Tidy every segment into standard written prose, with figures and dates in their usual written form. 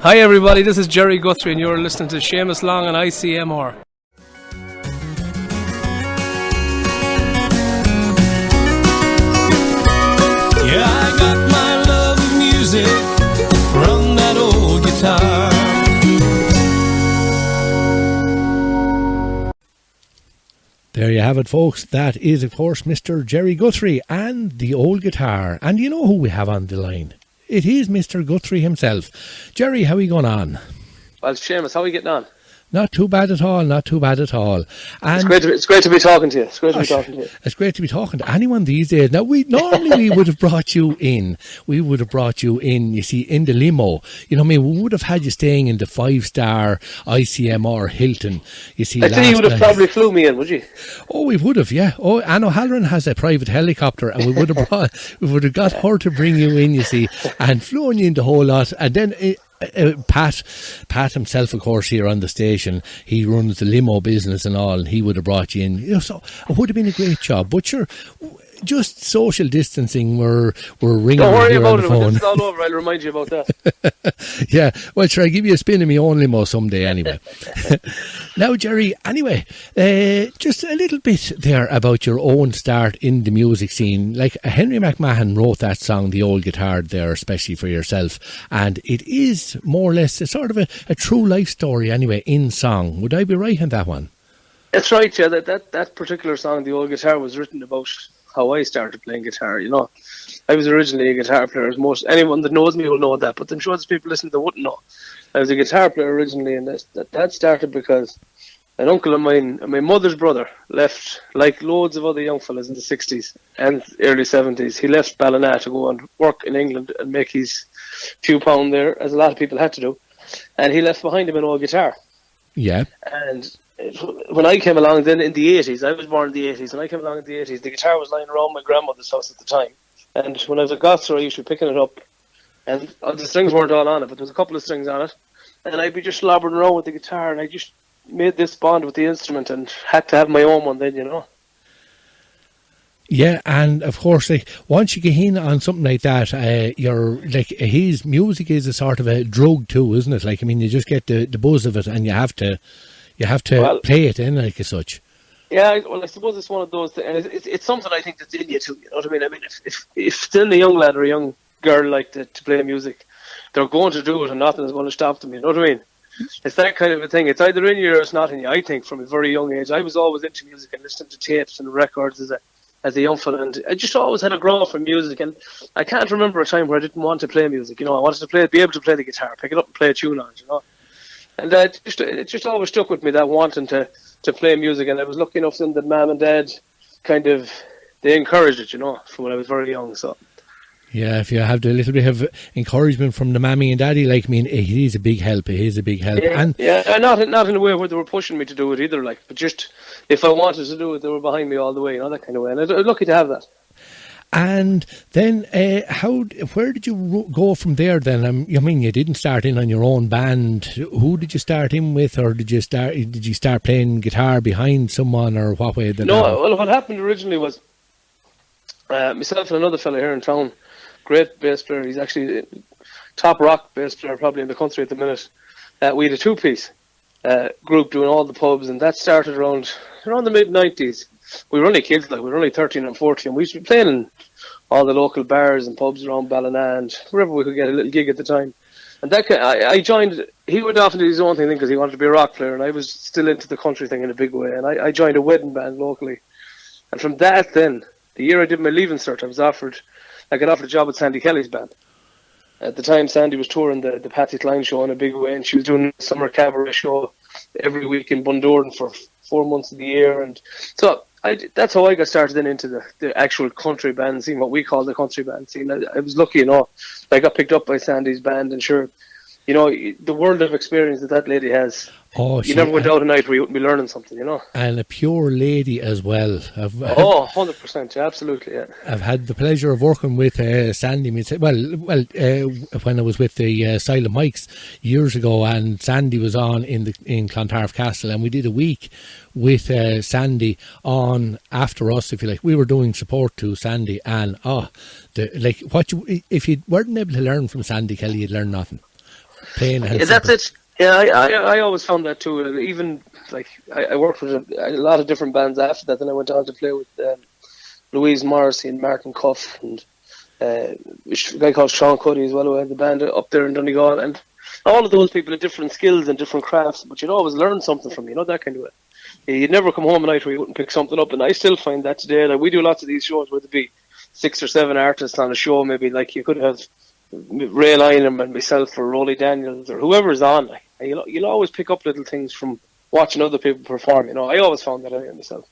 Hi everybody, this is Gerry Guthrie and you're listening to Seamus Long on ICMR. Yeah, I got my love of music from that old guitar. There you have it, folks. That is, of course, Mr. Gerry Guthrie and the old guitar. And you know who we have on the line? It is Mr. Guthrie himself. Gerry, how are you going on? Well, Seamus, how are you getting on? Not too bad at all, not too bad at all. And It's great to be talking to you. It's great to be talking to you. It's great to be talking to anyone these days. Now, we would have brought you in. We would have brought you in, you see, in the limo. You know what I mean? We would have had you staying in the 5-star ICMR Hilton. You see, I think you would have probably flew me in, would you? Oh, we would have, yeah. Oh, Anne O'Halloran has a private helicopter, and we would have got her to bring you in, you see, and flown you in the whole lot. And then Pat himself, of course, here on the station, he runs the limo business and all, and he would have brought you in. You know, so it would have been a great job. But sure, just social distancing, we're ringing. Don't worry about it. When it's all over, I'll remind you about that. Yeah, well, sure, I'll give you a spin in my own limo someday anyway. Now, Gerry, anyway, just a little bit there about your own start in the music scene. Like, Henry McMahon wrote that song, The Old Guitar, there, especially for yourself. And it is more or less a sort of a true life story anyway, in song. Would I be right in that one? That's right, yeah. That particular song, The Old Guitar, was written about how I started playing guitar, you know. I was originally a guitar player, as most anyone that knows me will know that, but I'm sure there's people listening that wouldn't know. I was a guitar player originally, and that started because an uncle of mine, my mother's brother, left, like loads of other young fellas in the 60s and early 70s, he left Ballina to go and work in England and make his few pound there, as a lot of people had to do, and he left behind him an old guitar. Yeah. And when I came along then in the 80s, I was born in the 80s, and I came along in the 80s, the guitar was lying around my grandmother's house at the time. And when I was a gosser, I used to be picking it up, and the strings weren't all on it, but there was a couple of strings on it, and I'd be just slobbering around with the guitar, and I just made this bond with the instrument and had to have my own one then, you know. Yeah, and of course, like, once you get in on something like that, you're like, his music is a sort of a drug too, isn't it? Like, I mean, you just get the buzz of it, and you have to play it in like as such. Yeah, well, I suppose it's one of those things, and it's something I think that's in you too. You know what I mean? I mean, if still a young lad or a young girl like to play music, they're going to do it, and nothing is going to stop them. You know what I mean? It's that kind of a thing. It's either in you or it's not in you. I think from a very young age, I was always into music and listening to tapes and records as a young fella, and I just always had a grow for music. And I can't remember a time where I didn't want to play music. You know, I wanted to be able to play the guitar, pick it up and play a tune on it. You know, and it just always stuck with me, that wanting to play music. And I was lucky enough that Mum and Dad they encouraged it. You know, from when I was very young. So. Yeah, if you have a little bit of encouragement from the mammy and daddy, like, I mean, it is a big help. It is a big help. Yeah, and not in a way where they were pushing me to do it either, like, but just if I wanted to do it, they were behind me all the way, you know, that kind of way. And I'm lucky to have that. And then, where did you go from there then? I mean, you didn't start in on your own band. Who did you start in with, or did you start playing guitar behind someone, or what way? No, well, what happened originally was myself and another fella here in town, great bass player. He's actually top rock bass player probably in the country at the minute. We had a two-piece group doing all the pubs, and that started around the mid-90s. We were only kids, like we were only 13 and 14, and we used to be playing in all the local bars and pubs around Ballina and wherever we could get a little gig at the time. And that I joined. He went off and did his own thing because he wanted to be a rock player, and I was still into the country thing in a big way. And I joined a wedding band locally, and from that, then the year I did my leaving cert, I got offered a job with Sandy Kelly's band. At the time, Sandy was touring the Patsy Cline show in a big way, and she was doing a summer cabaret show every week in Bundoran for 4 months of the year. And so that's how I got started then into the actual country band scene, what we call the country band scene. I was lucky, you know. I got picked up by Sandy's band, and sure, you know, the world of experience that lady has. Oh, you never went out a night where you wouldn't be learning something, you know. And a pure lady as well. 100%, absolutely, yeah. I've had the pleasure of working with Sandy. When I was with the Silent Mikes years ago, and Sandy was on in Clontarf Castle, and we did a week with Sandy on After Us, if you like. We were doing support to Sandy, and if you weren't able to learn from Sandy Kelly, you'd learn nothing. Plain and Yeah, that's simple. it. Yeah, I always found that too. And even like I worked with a lot of different bands after that. Then I went on to play with Louise Morrissey and Martin Cuff and a guy called Sean Cuddy as well, who had the band up there in Donegal. And all of those people had different skills and different crafts, but you'd always learn something from, that kind of way. You'd never come home at night where you wouldn't pick something up. And I still find that today. Like, we do lots of these shows where there'd be 6 or 7 artists on a show. Maybe like you could have Ray Lynham and myself or Rolly Daniels or whoever's on. Like, and you'll always pick up little things from watching other people perform. I always found that out myself.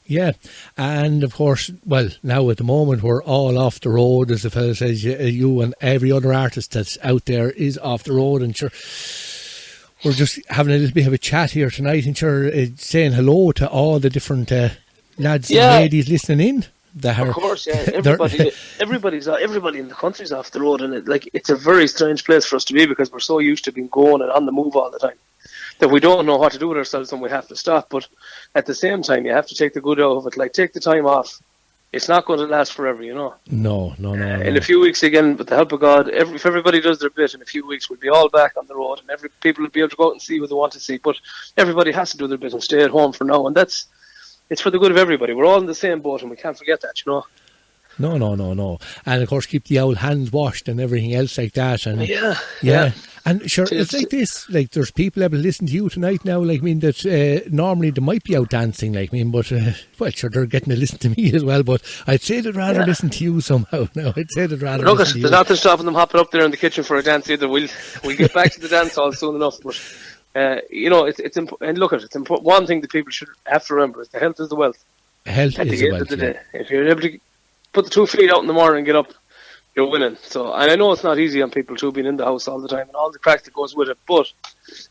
Yeah, and of course, well, now at the moment we're all off the road, as the fella says. You and every other artist that's out there is off the road, and sure, we're just having a little bit of a chat here tonight, and sure, saying hello to all the different lads and ladies listening in. Of course, yeah. Everybody in the country's off the road, and it's a very strange place for us to be because we're so used to being going and on the move all the time that we don't know what to do with ourselves and we have to stop. But at the same time, you have to take the good out of it. Like, take the time off. It's not going to last forever, No. In a few weeks, again, with the help of God, if everybody does their bit, in a few weeks we'll be all back on the road, and people will be able to go out and see what they want to see. But everybody has to do their bit and stay at home for now, and it's for the good of everybody. We're all in the same boat, and we can't forget that, No. And of course, keep the old hands washed and everything else like that. And yeah. And sure, it's like this. Like, there's people able to listen to you tonight now. Like, that normally they might be out dancing. Like, but well, sure, they're getting to listen to me as well. But I'd say they'd rather listen to you somehow. No, I'd say they'd rather. Look, there's nothing stopping them hopping up there in the kitchen for a dance either. We'll get back to the dance hall soon enough. But it's important. And look, it's important. One thing that people should have to remember is the health is the wealth. Health at is the the end wealth. of the day, if you're able to put the 2 feet out in the morning and get up, you're winning. So, and I know it's not easy on people too, being in the house all the time and all the crack that goes with it, but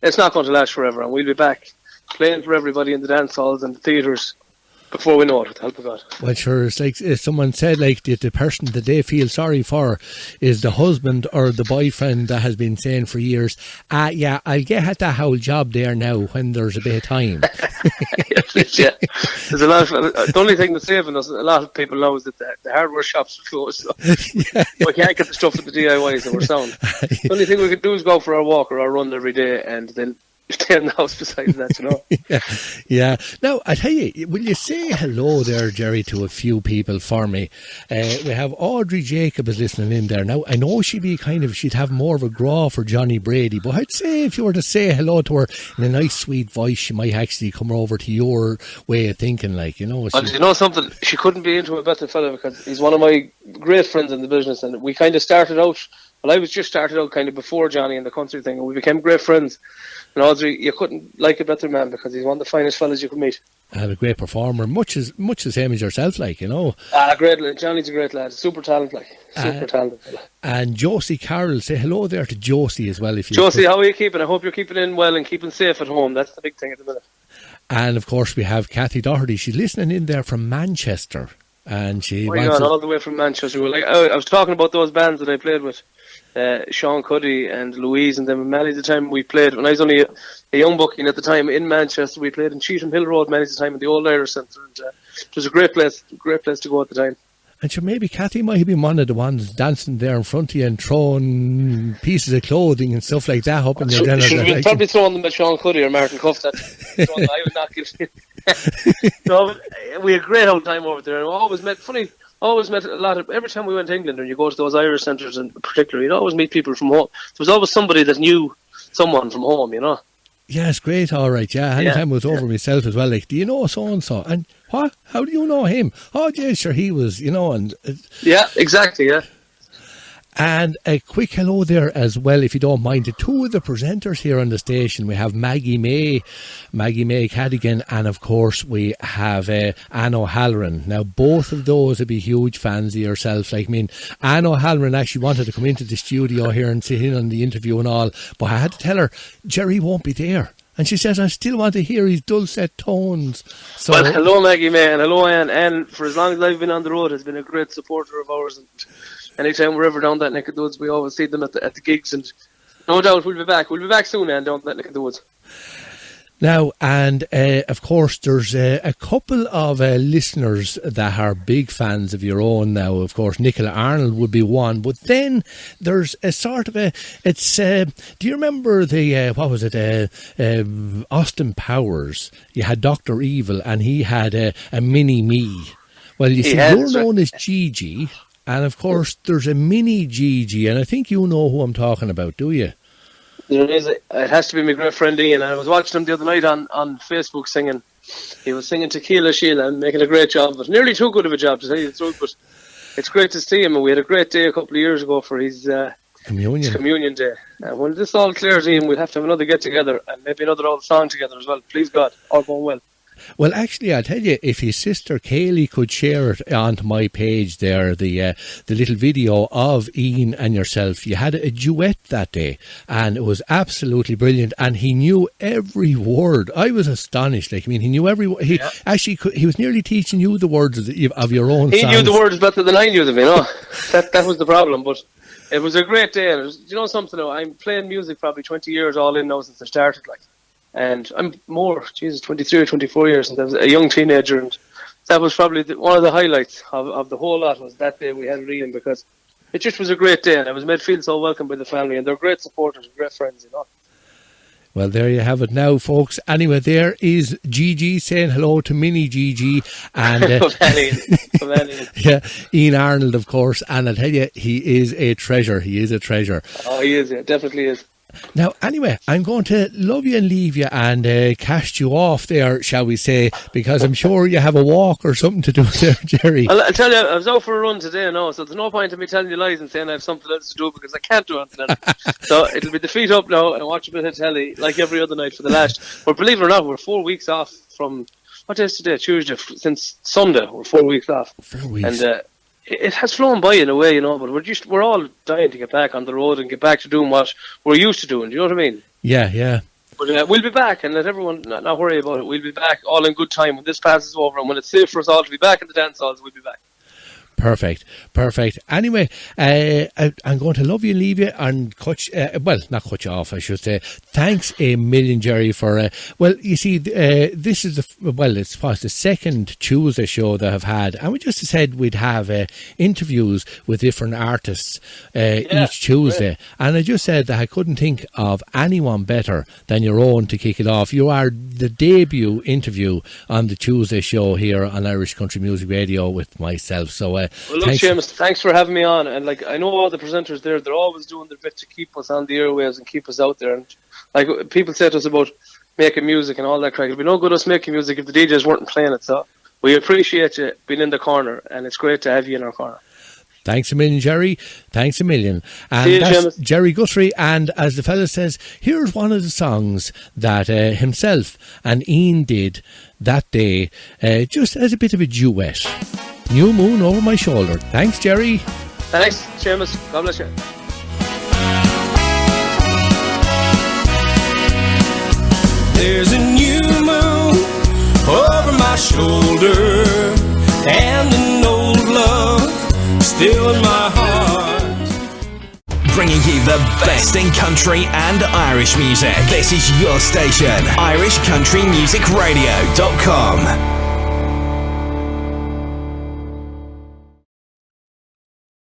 it's not going to last forever, and we'll be back playing for everybody in the dance halls and the theatres before we know it, with the help of God. Well, sure, it's like someone said, like, the person that they feel sorry for is the husband or the boyfriend that has been saying for years, I'll get at that whole job there now when there's a bit of time. Yeah. There's a lot of, the only thing that's saving us, a lot of people know, is that the hardware shops are closed, so we can't get the stuff at the DIY, so we're sound. The only thing we can do is go for our walk or our run every day, and then stay in the house besides that, Yeah. Now, I tell you, will you say hello there, Gerry, to a few people for me? We have Audrey Jacob is listening in there. Now, I know she'd have more of a graw for Johnny Brady, but I'd say if you were to say hello to her in a nice, sweet voice, she might actually come over to your way of thinking, like, Well, you know something? She couldn't be into a better fella because he's one of my great friends in the business, and we kind of started out, well, I was just started out kind of before Johnny and the country thing, and we became great friends. And Audrey, you couldn't like a better man because he's one of the finest fellas you could meet. And a great performer, much the same as yourself, like, Great. Johnny's a great lad, super talented fella. And Josie Carroll, say hello there to Josie as well. Josie, how are you keeping? I hope you're keeping in well and keeping safe at home. That's the big thing at the minute. And of course, we have Kathy Doherty. She's listening in there from Manchester, and she wants all the way from Manchester. I was talking about those bands that I played with. Sean Cuddy and Louise and them. Many of the time we played, when I was only a young bucking at the time in Manchester, we played in Cheetham Hill Road many of the time in the old Irish Centre, and it was a great place to go at the time. And sure, maybe Kathy might have been one of the ones dancing there in front of you and throwing pieces of clothing and stuff like that up in your dinner. She's probably throwing them at Sean Cuddy or Martin Cuff. I would not give it. So we had a great old time over there, and we always met a lot of, every time we went to England, or you go to those Irish centres in particular, you'd always meet people from home. There was always somebody that knew someone from home, Yeah, it's great, all right, yeah. Anytime I was over myself as well, like, do you know so-and-so? And what? How do you know him? Oh, yeah, sure, he was, and... yeah, exactly, yeah. And a quick hello there as well, if you don't mind, to two of the presenters here on the station. We have Maggie May Cadigan, and of course we have Anne O'Halloran. Now, both of those would be huge fans of yourself. Like, Anne O'Halloran actually wanted to come into the studio here and sit in on the interview and all, but I had to tell her, Gerry won't be there. And she says, I still want to hear his dulcet tones. So, well, hello Maggie May, and hello Anne. Anne, for as long as I've been on the road, has been a great supporter of ours, and anytime we're ever down that neck of the woods, we always see them at the gigs, and no doubt we'll be back. We'll be back soon, Anne, down that neck of the woods. Now, and of course, there's a couple of listeners that are big fans of your own now. Of course, Nicola Arnold would be one, but then there's a sort of do you remember the, what was it, Austin Powers? You had Dr. Evil and he had a mini-me. Well, you see, you're known as Gigi, and of course, there's a mini Gigi, and I think you know who I'm talking about, do you? It has to be my great friend Ian. I was watching him the other night on Facebook singing. He was singing Tequila Sheila and making a great job, but nearly too good of a job to tell you the truth. But it's great to see him, and we had a great day a couple of years ago for his communion day. And when this all clears, Ian, we'll have to have another get together and maybe another old song together as well. Please God, all going well. Well, actually, I'll tell you, if his sister Kaylee could share it onto my page there, the little video of Ian and yourself, you had a duet that day, and it was absolutely brilliant, and he knew every word. I was astonished. Like, I mean, he knew every word. He was nearly teaching you the words of your own songs. He knew the words better than I knew them, you know. That was the problem, but it was a great day. And you know something, I'm playing music probably 20 years all in now since I started, like. And I'm 23 or 24 years since I was a young teenager, and that was probably one of the highlights of the whole lot was that day we had Ian, because it just was a great day, and I was made feel so welcome by the family, and they're great supporters and great friends, you know. Well, there you have it now, folks. Anyway, there is Gigi saying hello to Mini Gigi, and yeah, Ian Arnold, of course, and I'll tell you, he is a treasure. He is a treasure. Oh, he is, yeah, definitely is. Now, anyway, I'm going to love you and leave you and cast you off there, shall we say, because I'm sure you have a walk or something to do there, Gerry. I'll tell you, I was out for a run today now, so there's no point in me telling you lies and saying I have something else to do, because I can't do anything else. So it'll be the feet up now and watch a bit of telly like every other night for the last. But believe it or not, we're 4 weeks off from, what day is today? Tuesday. Since Sunday, we're 4 weeks off. 4 weeks. And it has flown by in a way, you know, but we're all dying to get back on the road and get back to doing what we're used to doing. Do you know what I mean? Yeah. But we'll be back, and let everyone not worry about it. We'll be back all in good time when this passes over, and when it's safe for us all to be back in the dance halls, we'll be back. Perfect. Anyway, I'm going to love you and leave you and not cut you off, I should say. Thanks a million, Gerry, for, you see, this is it's the second Tuesday show that I've had, and we just said we'd have interviews with different artists each Tuesday, and I just said that I couldn't think of anyone better than your own to kick it off. You are the debut interview on the Tuesday show here on Irish Country Music Radio with myself, so well, look, Seamus, thanks for having me on. And like, I know all the presenters there; they're always doing their bit to keep us on the airwaves and keep us out there. And like people say to us about making music and all that, it'd be no good us making music if the DJs weren't playing it. So we appreciate you being in the corner, and it's great to have you in our corner. Thanks a million, Gerry. Thanks a million. And that's Gerry Guthrie. And as the fella says, here's one of the songs that himself and Ian did that day, just as a bit of a duet. New Moon Over My Shoulder. Thanks, Gerry. Thanks, Seamus. God bless you. There's a new moon over my shoulder, and an old love still in my heart. Bringing you the best in country and Irish music. This is your station, irishcountrymusicradio.com.